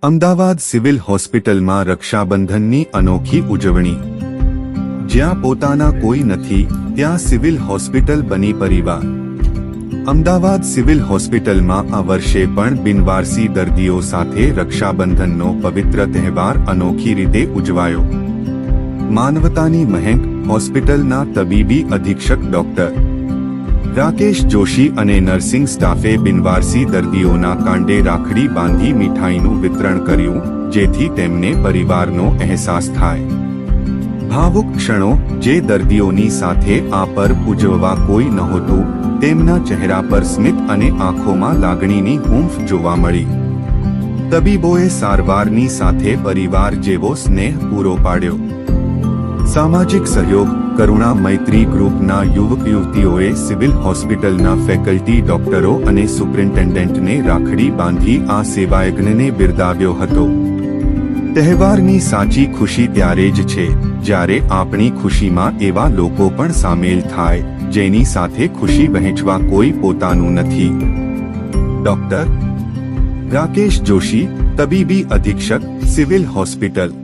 Ahmedabad civil હોસ્પિટલમાં રક્ષાબંધનની અનોખી ઉજવણી। જ્યાં પોતાના કોઈ નથી ત્યાં સિવિલ હોસ્પિટલ બની પરિવાર। અમદાવાદ સિવિલ હોસ્પિટલમાં આ વર્ષે પણ બિનવારસી દર્દીઓ સાથે રક્ષાબંધનનો પવિત્ર તહેવાર અનોખી રીતે ઉજવાયો। માનવતાની મહેક હોસ્પિટલના તબીબી અધિક્ષક ડોક્ટર રાકેશ જોશી અને નર્સિંગ સ્ટાફે બિનવારસી દર્દીઓના કાંડે રાખડી બાંધી મીઠાઈનું વિતરણ કર્યું, જેથી તેમને પરિવારનો અહેસાસ થાય। ભાવુક ક્ષણો જે દર્દીઓની સાથે આ પર્વ ઉજવવા કોઈ નહોતું, તેમના ચહેરા પર સ્મિત અને આંખોમાં લાગણીની હૂંફ જોવા મળી। તબીબોએ સારવારની સાથે પરિવાર જેવો સ્નેહ પૂરો પાડ્યો। સામાજિક સહયોગ કરુણા મૈત્રી ગ્રુપના યુવક યુવતીઓએ સિવિલ હોસ્પિટલના ફેકલ્ટી ડોક્ટરો અને સુપ્રિન્ટેન્ડન્ટને રાખડી બાંધી આ સેવાયજ્ઞને બિરદાવ્યો હતો। તહેવારની સાચી ખુશી ત્યારે જ છે જ્યારે આપણી ખુશીમાં એવા લોકો પણ સામેલ થાય જેની સાથે ખુશી વહેંચવા કોઈ પોતાનું નથી। ડોક્ટર રાકેશ જોશી, તબીબી અધિક્ષક, સિવિલ હોસ્પિટલ।